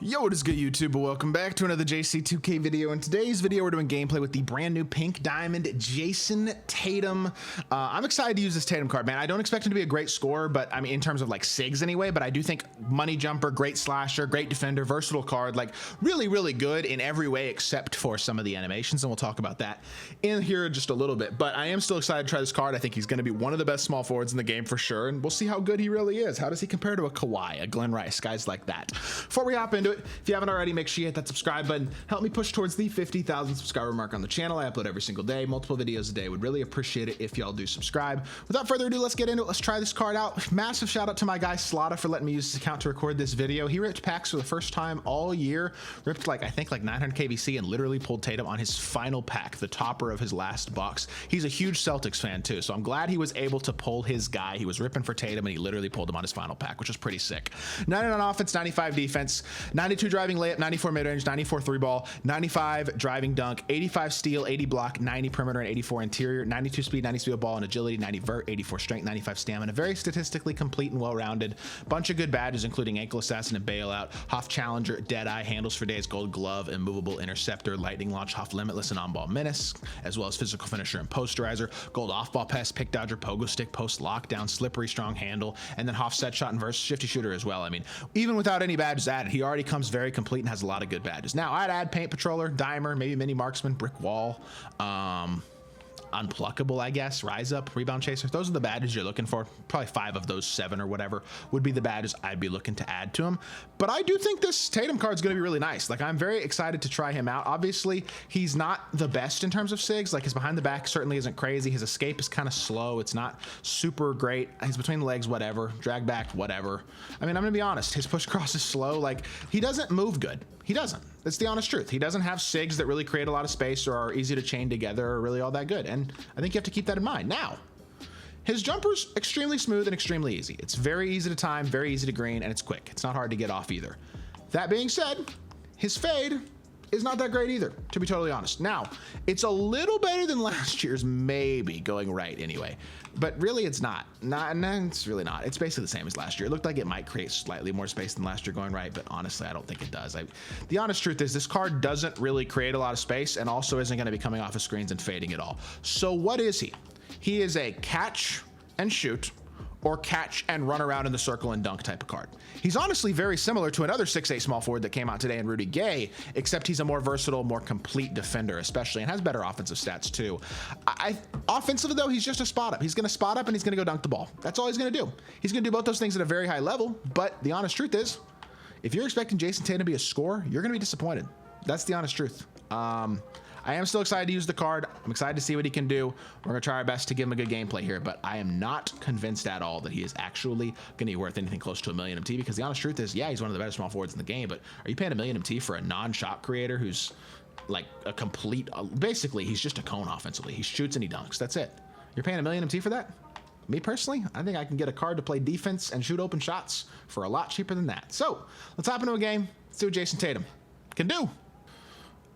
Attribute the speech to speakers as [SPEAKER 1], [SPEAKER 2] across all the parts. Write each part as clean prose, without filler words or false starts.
[SPEAKER 1] Yo, what is good, YouTube? Welcome back to another JC2K video. In today's video, we're doing gameplay with the brand new pink diamond JAYSON Tatum. I'm excited to use this Tatum card, man. I don't expect him to be a great scorer, but I mean, in terms of like SIGs anyway, but I do think money jumper, great slasher, great defender, versatile card, like really, really good in every way except for some of the animations, and we'll talk about that in here just a little bit. But I am still excited to try this card. I think he's going to be one of the best small forwards in the game for sure, and we'll see how good he really is. How does he compare to a Kawhi, a Glenn Rice, guys like that? Before we hop into it, if you haven't already, make sure you hit that subscribe button. Help me push towards the 50,000 subscriber mark on the channel. I upload every single day, multiple videos a day. Would really appreciate it if y'all do subscribe. Without further ado, let's get into it. Let's try this card out. Massive shout out to my guy Slotta for letting me use his account to record this video. He ripped packs for the first time all year. Ripped I think 900 KVC and literally pulled Tatum on his final pack, the topper of his last box. He's a huge Celtics fan too, so I'm glad he was able to pull his guy. He was ripping for Tatum and he literally pulled him on his final pack, which was pretty sick. 99 on offense, 95 defense, 92 driving layup, 94 mid-range, 94 three ball, 95 driving dunk, 85 steal, 80 block, 90 perimeter, and 84 interior, 92 speed, 90 speed ball and agility, 90 vert, 84 strength, 95 stamina. Very statistically complete and well-rounded. Bunch of good badges, including ankle assassin and bailout, Hoff challenger, deadeye, handles for days, gold glove, immovable interceptor, lightning launch, Hoff limitless, and on-ball menace, as well as physical finisher and posterizer, gold off-ball pass, pick dodger, pogo stick, post lockdown, slippery strong handle, and then Hoff set shot and verse shifty shooter as well. I mean, even without any badges added, he already comes very complete and has a lot of good badges. Now, I'd add paint patroller, dimer, maybe mini marksman, brick wall, unpluckable, I guess, rise up, rebound chaser. Those are the badges you're looking for. Probably 5 of those 7 or whatever would be the badges I'd be looking to add to him. But I do think this Tatum card is going to be really nice. Like, I'm very excited to try him out. Obviously, he's not the best in terms of SIGs. Like, his behind the back certainly isn't crazy. His escape is kind of slow. It's not super great. He's between the legs, whatever. Drag back, whatever. I mean, I'm going to be honest. His push cross is slow. Like, he doesn't move good. He doesn't. That's the honest truth. He doesn't have SIGs that really create a lot of space or are easy to chain together or really all that good. And I think you have to keep that in mind. Now, his jumper's extremely smooth and extremely easy. It's very easy to time, very easy to green, and it's quick. It's not hard to get off either. That being said, his fade is not that great either, to be totally honest. Now, it's a little better than last year's, maybe, going right anyway. But really, it's not. No, it's really not. It's basically the same as last year. It looked like it might create slightly more space than last year going right, but honestly, I don't think it does. The honest truth is this card doesn't really create a lot of space and also isn't going to be coming off of screens and fading at all. So what is he? He is a catch and shoot, or catch and run around in the circle and dunk type of card. He's honestly very similar to another 6'8" small forward that came out today in Rudy Gay, except he's a more versatile, more complete defender especially, and has better offensive stats too. Offensively though, he's just a spot up. He's gonna spot up and he's gonna go dunk the ball. That's all he's gonna do. He's gonna do both those things at a very high level, but the honest truth is, if you're expecting JAYSON Tatum to be a scorer, you're gonna be disappointed. That's the honest truth. I am still excited to use the card. I'm excited to see what he can do. We're going to try our best to give him a good gameplay here, but I am not convinced at all that he is actually going to be worth anything close to $1 million MT, because the honest truth is, yeah, he's one of the better small forwards in the game, but are you paying $1 million MT for a non-shot creator who's like a complete, basically, he's just a cone offensively. He shoots and he dunks. That's it. You're paying $1 million MT for that? Me personally, I think I can get a card to play defense and shoot open shots for a lot cheaper than that. So let's hop into a game. Let's see what JAYSON Tatum can do.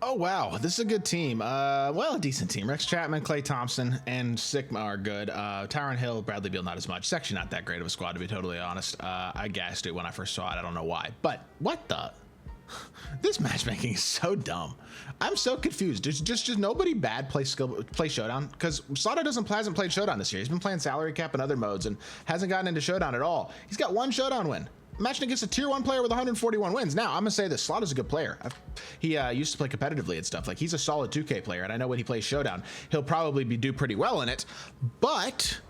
[SPEAKER 1] Oh, wow. This is a good team. Well, a decent team. Rex Chapman, Klay Thompson, and Sigma are good. Tyron Hill, Bradley Beal, not as much. It's actually not that great of a squad, to be totally honest. I gassed it when I first saw it. I don't know why. But what the? This matchmaking is so dumb. I'm so confused. There's just nobody bad play Showdown, because Sada hasn't played Showdown this year. He's been playing Salary Cap and other modes and hasn't gotten into Showdown at all. He's got 1 Showdown win. Matching against a tier 1 player with 141 wins. Now, I'm gonna say this, Slot is a good player. He used to play competitively and stuff. Like, he's a solid 2K player, and I know when he plays Showdown, he'll probably do pretty well in it. But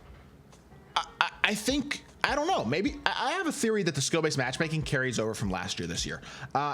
[SPEAKER 1] I think, I don't know, maybe I have a theory that the skill-based matchmaking carries over from last year this year.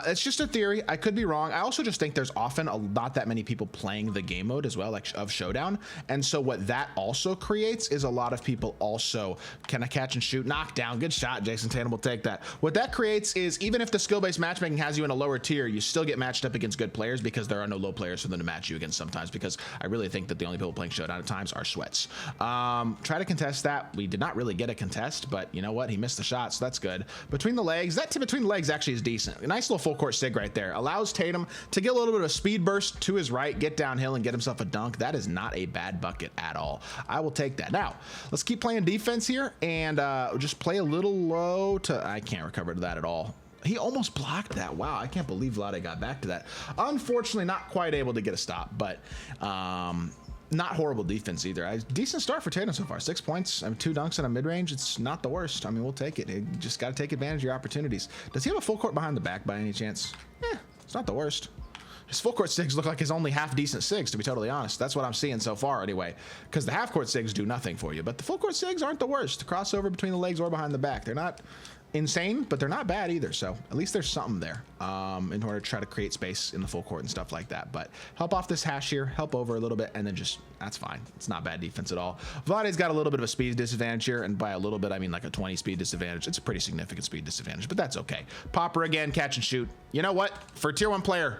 [SPEAKER 1] It's just a theory. I could be wrong. I also just think there's often not that many people playing the game mode as well, like of Showdown. And so what that also creates is a lot of people also, can I catch and shoot? Knockdown, good shot, JAYSON Tatum will take that. What that creates is, even if the skill-based matchmaking has you in a lower tier, you still get matched up against good players, because there are no low players for them to match you against sometimes, because I really think that the only people playing Showdown at times are sweats. Try to contest that. We did not really get a contest, but you know what? He missed the shot, so that's good. Between the legs, that between the legs actually is decent. A nice little full court sig right there. Allows Tatum to get a little bit of a speed burst to his right, get downhill and get himself a dunk. That is not a bad bucket at all. I will take that. Now, let's keep playing defense here and just play a little low to, I can't recover to that at all. He almost blocked that. Wow, I can't believe Vlade got back to that. Unfortunately, not quite able to get a stop, but not horrible defense either. Decent start for Tatum so far. 6 points, 2 dunks in a mid-range. It's not the worst. I mean, we'll take it. You just got to take advantage of your opportunities. Does he have a full court behind the back by any chance? It's not the worst. His full court SIGs look like his only half decent SIGs, to be totally honest. That's what I'm seeing so far anyway, because the half court SIGs do nothing for you, but the full court SIGs aren't the worst. The crossover between the legs or behind the back, they're not insane, but they're not bad either. So at least there's something there in order to try to create space in the full court and stuff like that. But help off this hash here, help over a little bit, and then just, that's fine. It's not bad defense at all. Vlade's got a little bit of a speed disadvantage here, and by a little bit, I mean like a 20 speed disadvantage. It's a pretty significant speed disadvantage, but that's okay. Popper again, catch and shoot. You know what? For a tier 1 player,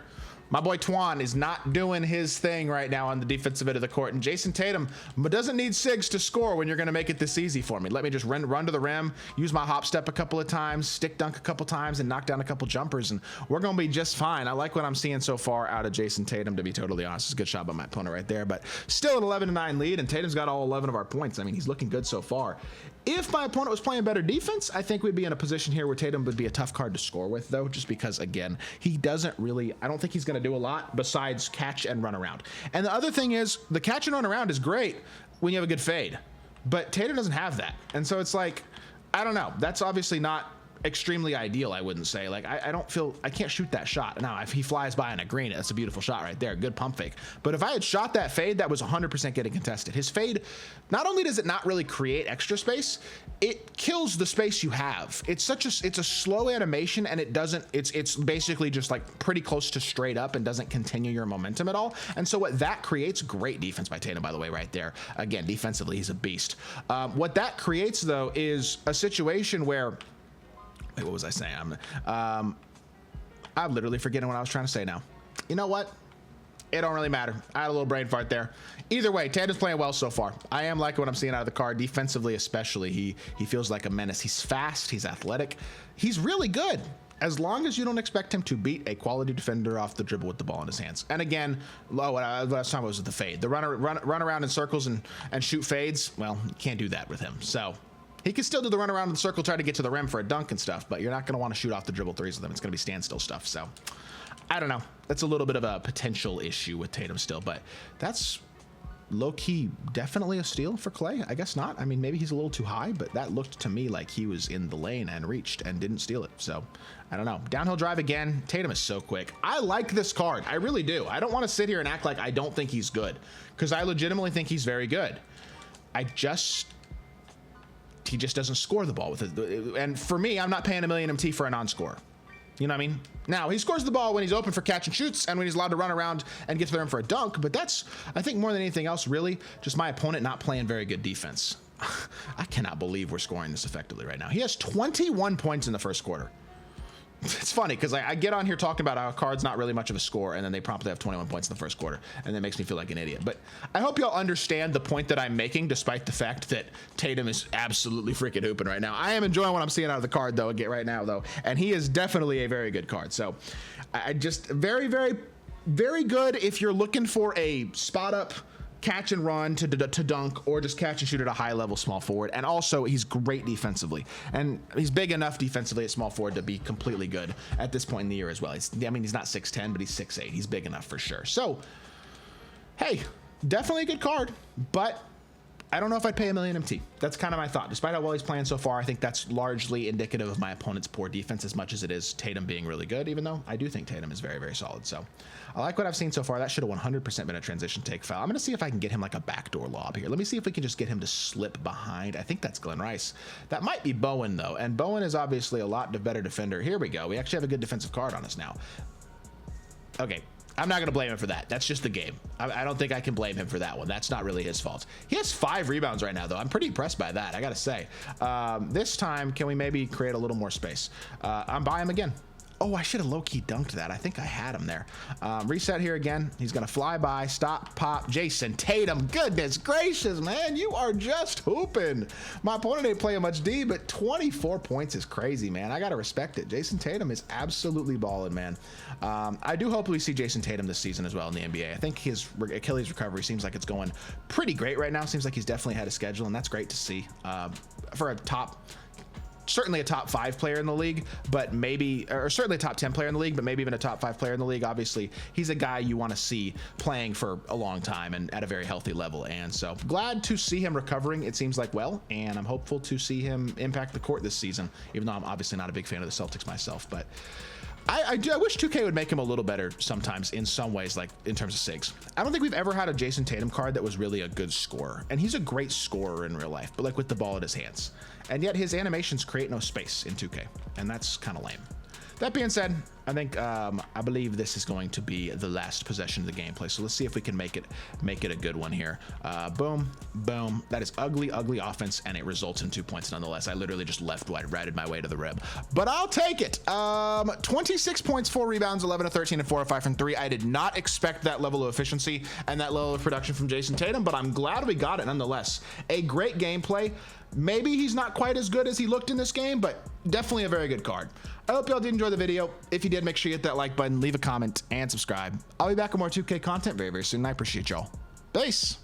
[SPEAKER 1] my boy Twan is not doing his thing right now on the defensive end of the court, and Jayson Tatum doesn't need SIGs to score when you're going to make it this easy for me. Let me just run to the rim, use my hop step a couple of times, stick dunk a couple times, and knock down a couple jumpers, and we're going to be just fine. I like what I'm seeing so far out of Jayson Tatum, to be totally honest. It's a good shot by my opponent right there, but still an 11-9 lead, and Tatum's got all 11 of our points. I mean, he's looking good so far. If my opponent was playing better defense, I think we'd be in a position here where Tatum would be a tough card to score with, though, just because, again, he doesn't really, I don't think he's going to do a lot besides catch and run around. And the other thing is, the catch and run around is great when you have a good fade, but Tatum doesn't have that. And so it's like, I don't know. That's obviously not extremely ideal, I wouldn't say. Like, I don't feel, I can't shoot that shot. Now, if he flies by in a green, that's a beautiful shot right there. Good pump fake. But if I had shot that fade, that was 100% getting contested. His fade, not only does it not really create extra space, it kills the space you have. It's a slow animation, and it's basically just like pretty close to straight up and doesn't continue your momentum at all. And so what that creates, great defense by Tatum, by the way, right there. Again, defensively, he's a beast. What that creates, though, is a situation where, wait, what was I saying? I'm literally forgetting what I was trying to say now. You know what? It don't really matter. I had a little brain fart there. Either way, Tatum's playing well so far. I am liking what I'm seeing out of the card, defensively especially. He feels like a menace. He's fast. He's athletic. He's really good, as long as you don't expect him to beat a quality defender off the dribble with the ball in his hands. And again, last time I was with the fade. The run around in circles and shoot fades, well, you can't do that with him. So he can still do the run around in the circle, try to get to the rim for a dunk and stuff, but you're not going to want to shoot off the dribble threes with him. It's going to be standstill stuff. So I don't know. That's a little bit of a potential issue with Tatum still, but that's low-key definitely a steal for Clay. I guess not. I mean, maybe he's a little too high, but that looked to me like he was in the lane and reached and didn't steal it. So I don't know. Downhill drive again. Tatum is so quick. I like this card. I really do. I don't want to sit here and act like I don't think he's good, because I legitimately think he's very good. He just doesn't score the ball with it. And for me, I'm not paying $1 million MT for a non-scorer. You know what I mean? Now, he scores the ball when he's open for catch and shoots and when he's allowed to run around and get to the rim for a dunk, but that's, I think, more than anything else, really, just my opponent not playing very good defense. I cannot believe we're scoring this effectively right now. He has 21 points in the first quarter. It's funny because I get on here talking about how a card's not really much of a score, and then they promptly have 21 points in the first quarter, and that makes me feel like an idiot. But I hope y'all understand the point that I'm making, despite the fact that Tatum is absolutely freaking hooping right now. I am enjoying what I'm seeing out of the card, though, right now, though, and he is definitely a very good card. So I just very, very, very good if you're looking for a spot up catch and run to dunk, or just catch and shoot at a high level small forward. And also, he's great defensively, and he's big enough defensively at small forward to be completely good at this point in the year as well. I mean, he's not 6'10", but he's 6'8". He's big enough for sure. So, hey, definitely a good card, but I don't know if I'd pay $1 million MT. That's kind of my thought. Despite how well he's playing so far, I think that's largely indicative of my opponent's poor defense as much as it is Tatum being really good, even though I do think Tatum is very, very solid. So I like what I've seen so far. That should have 100% been a transition take foul. I'm going to see if I can get him like a backdoor lob here. Let me see if we can just get him to slip behind. I think that's Glenn Rice. That might be Bowen, though, and Bowen is obviously a lot better defender. Here we go. We actually have a good defensive card on us now. Okay. I'm not going to blame him for that. That's just the game. I don't think I can blame him for that one. That's not really his fault. He has 5 rebounds right now, though. I'm pretty impressed by that, I got to say. This time, can we maybe create a little more space? I'm by him again. Oh, I should have low-key dunked that. I think I had him there. Reset here again. He's going to fly by, stop, pop. Jayson Tatum, goodness gracious, man. You are just hooping. My opponent ain't playing much D, but 24 points is crazy, man. I got to respect it. Jayson Tatum is absolutely balling, man. I do hope we see Jayson Tatum this season as well in the NBA. I think his Achilles recovery seems like it's going pretty great right now. Seems like he's definitely had a schedule, and that's great to see for a top certainly a top 5 player in the league, but maybe, or certainly a top 10 player in the league, but maybe even a top 5 player in the league. Obviously, he's a guy you want to see playing for a long time and at a very healthy level. And so glad to see him recovering, it seems like, well, and I'm hopeful to see him impact the court this season, even though I'm obviously not a big fan of the Celtics myself. But I wish 2K would make him a little better sometimes in some ways, like in terms of SIGs. I don't think we've ever had a JAYSON Tatum card that was really a good scorer. And he's a great scorer in real life, but like with the ball in his hands. And yet his animations create no space in 2K. And that's kind of lame. That being said, I think I believe this is going to be the last possession of the gameplay. So let's see if we can make it a good one here. Boom, boom. That is ugly offense, and it results in 2 points nonetheless. I literally just left wide, righted my way to the rim, but I'll take it. 26 points, 4 rebounds, 11 of 13, and 4 of 5 from 3. I did not expect that level of efficiency and that level of production from JAYSON Tatum, but I'm glad we got it nonetheless. A great gameplay. Maybe he's not quite as good as he looked in this game, but definitely a very good card. I hope y'all did enjoy the video. If you did, make sure you hit that like button, leave a comment, and subscribe. I'll be back with more 2K content very, very soon. I appreciate y'all. Peace.